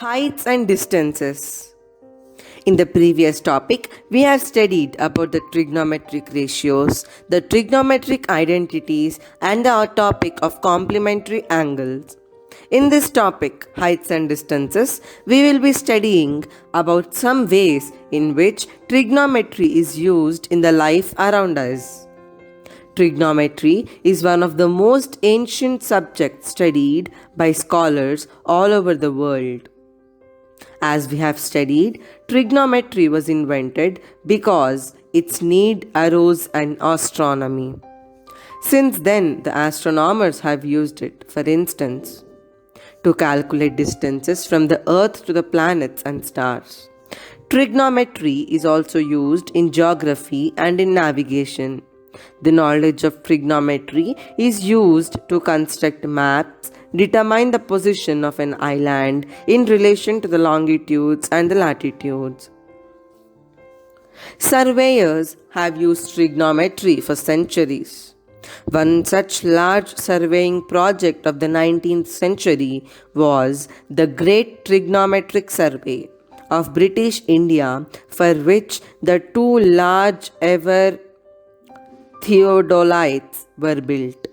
Heights and distances. In the previous topic, we have studied about the trigonometric ratios, the trigonometric identities, and the topic of complementary angles. In this topic, heights and distances, we will be studying about some ways in which trigonometry is used in the life around us. Trigonometry is one of the most ancient subjects studied by scholars all over the world. As we have studied, trigonometry was invented because its need arose in astronomy. Since then, the astronomers have used it, for instance, to calculate distances from the Earth to the planets and stars. Trigonometry is also used in geography and in navigation. The knowledge of trigonometry is used to construct maps, determine the position of an island in relation to the longitudes and the latitudes. Surveyors have used trigonometry for centuries. One such large surveying project of the 19th century was the Great Trigonometric Survey of British India, for which the two large ever theodolites were built.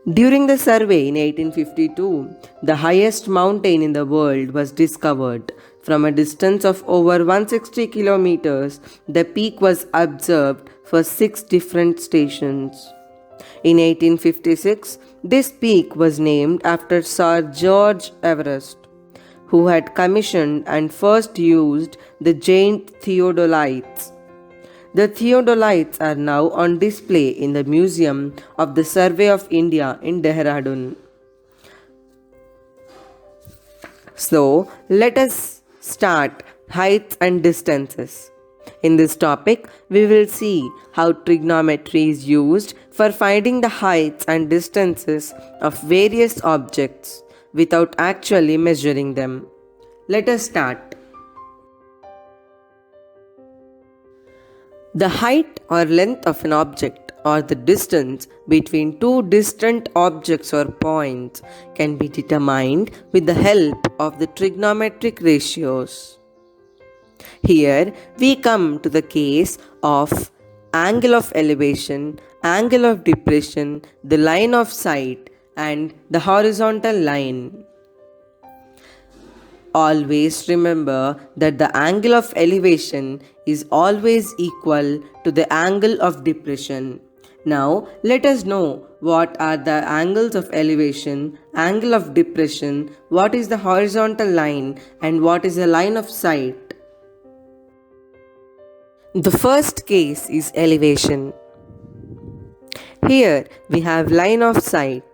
During the survey in 1852, the highest mountain in the world was discovered. From a distance of over 160 kilometers, the peak was observed for 6 different stations. In 1856, this peak was named after Sir George Everest, who had commissioned and first used the giant theodolites. The theodolites are now on display in the Museum of the Survey of India in Dehradun. So, let us start heights and distances. In this topic, we will see how trigonometry is used for finding the heights and distances of various objects without actually measuring them. Let us start. The height or length of an object or the distance between two distant objects or points can be determined with the help of the trigonometric ratios. Here we come to the case of angle of elevation, angle of depression, the line of sight, and the horizontal line. Always remember that the angle of elevation is always equal to the angle of depression. Now, let us know what are the angles of elevation, angle of depression, what is the horizontal line, and what is the line of sight. The first case is elevation. Here we have line of sight.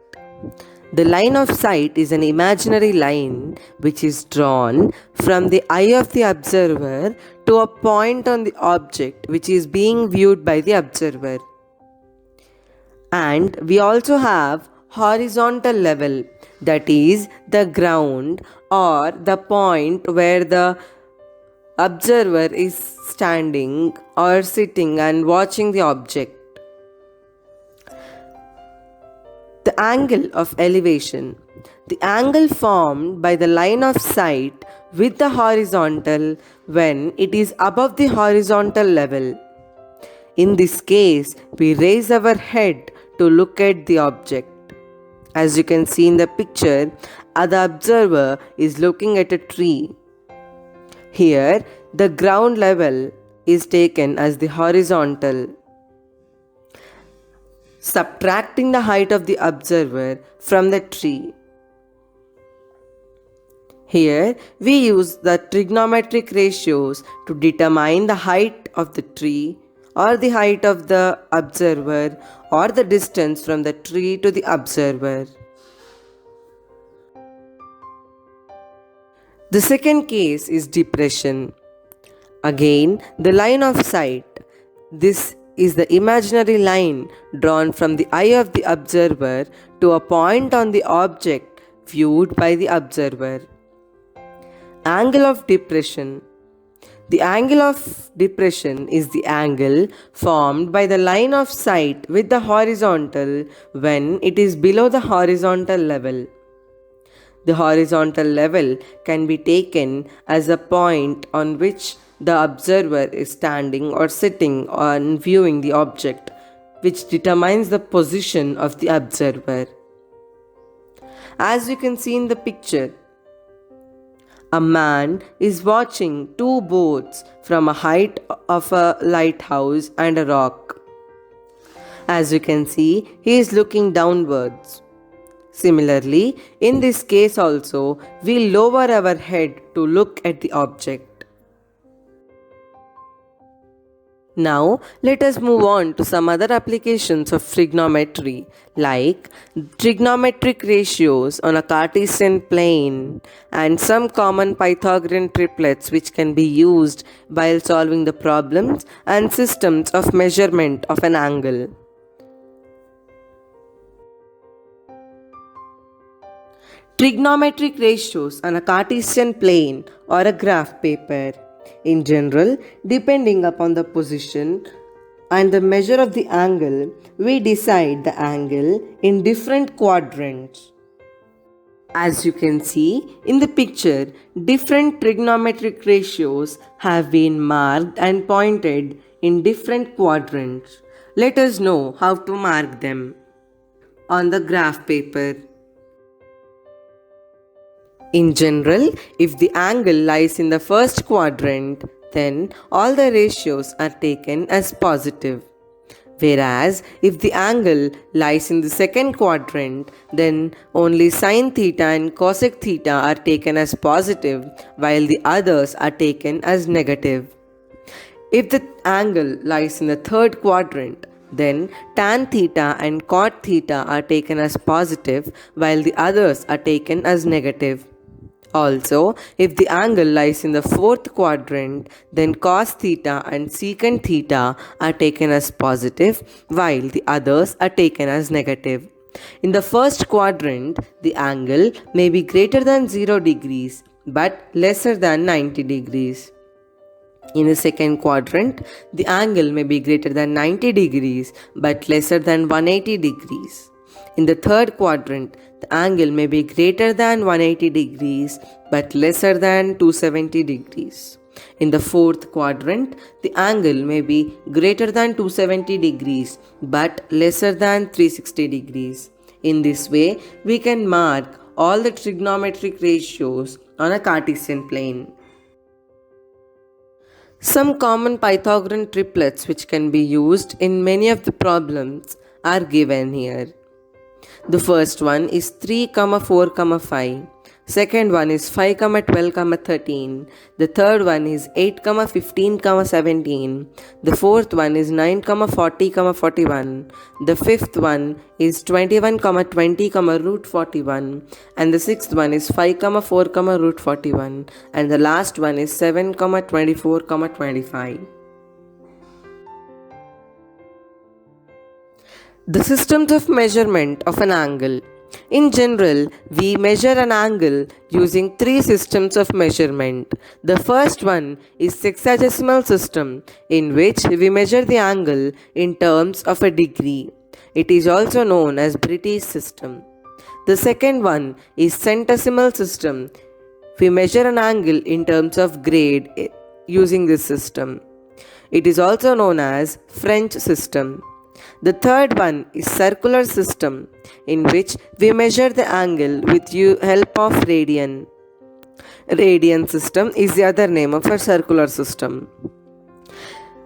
The line of sight is an imaginary line which is drawn from the eye of the observer to a point on the object which is being viewed by the observer. And we also have horizontal level, that is the ground or the point where the observer is standing or sitting and watching the object. The angle of elevation. The angle formed by the line of sight with the horizontal when it is above the horizontal level. In this case, we raise our head to look at the object. As you can see in the picture, the observer is looking at a tree. Here, the ground level is taken as the horizontal. Subtracting the height of the observer from the tree. Here we use the trigonometric ratios to determine the height of the tree or the height of the observer or the distance from the tree to the observer. The second case is depression. Again, the line of sight. This is the imaginary line drawn from the eye of the observer to a point on the object viewed by the observer. Angle of depression. The angle of depression is the angle formed by the line of sight with the horizontal when it is below the horizontal level. The horizontal level can be taken as a point on which the observer is standing or sitting on viewing the object, which determines the position of the observer. As you can see in the picture, a man is watching two boats from a height of a lighthouse and a rock. As you can see, he is looking downwards. Similarly, in this case also, we lower our head to look at the object. Now, let us move on to some other applications of trigonometry, like trigonometric ratios on a Cartesian plane and some common Pythagorean triplets which can be used while solving the problems and systems of measurement of an angle. Trigonometric ratios on a Cartesian plane or a graph paper. In general, depending upon the position and the measure of the angle, we decide the angle in different quadrants. As you can see in the picture, different trigonometric ratios have been marked and pointed in different quadrants. Let us know how to mark them on the graph paper. In general, if the angle lies in the first quadrant, then all the ratios are taken as positive. Whereas, if the angle lies in the second quadrant, then only sin theta and cosec theta are taken as positive, while the others are taken as negative. If the angle lies in the third quadrant, then tan theta and cot theta are taken as positive, while the others are taken as negative. Also, if the angle lies in the fourth quadrant, then cos theta and secant theta are taken as positive, while the others are taken as negative. In the first quadrant, the angle may be greater than 0 degrees, but lesser than 90 degrees. In the second quadrant, the angle may be greater than 90 degrees, but lesser than 180 degrees. In the third quadrant, the angle may be greater than 180 degrees but lesser than 270 degrees. In the fourth quadrant, the angle may be greater than 270 degrees but lesser than 360 degrees. In this way, we can mark all the trigonometric ratios on a Cartesian plane. Some common Pythagorean triplets which can be used in many of the problems are given here. The first one is 3, 4, 5. Second one is 5, 12, 13. The third one is 8, 15, 17. The fourth one is 9, 40, 41. The fifth one is 21, 20, root 41. And the sixth one is 5, 4, root 41. And the last one is 7, 24, 25. The systems of measurement of an angle. In general, we measure an angle using three systems of measurement. The first one is sexagesimal system, in which we measure the angle in terms of a degree. It is also known as British system. The second one is centesimal system. We measure an angle in terms of grade using this system. It is also known as French system. The third one is circular system, in which we measure the angle with help of radian. Radian system is the other name of a circular system.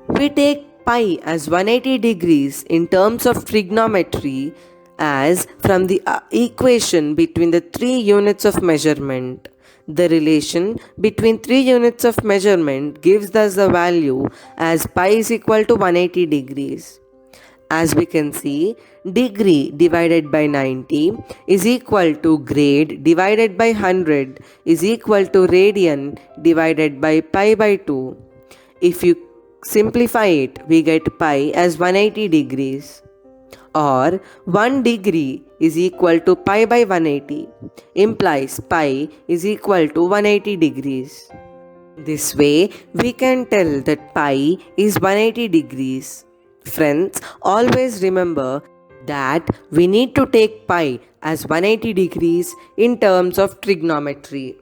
We take pi as 180 degrees in terms of trigonometry as from the equation between the three units of measurement. The relation between three units of measurement gives us the value as pi is equal to 180 degrees. As we can see, degree divided by 90 is equal to grade divided by 100 is equal to radian divided by pi by 2. If you simplify it, we get pi as 180 degrees. Or 1 degree is equal to pi by 180 implies pi is equal to 180 degrees. This way, we can tell that pi is 180 degrees. Friends, always remember that we need to take pi as 180 degrees in terms of trigonometry.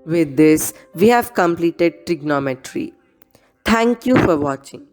With this, we have completed trigonometry. Thank you for watching.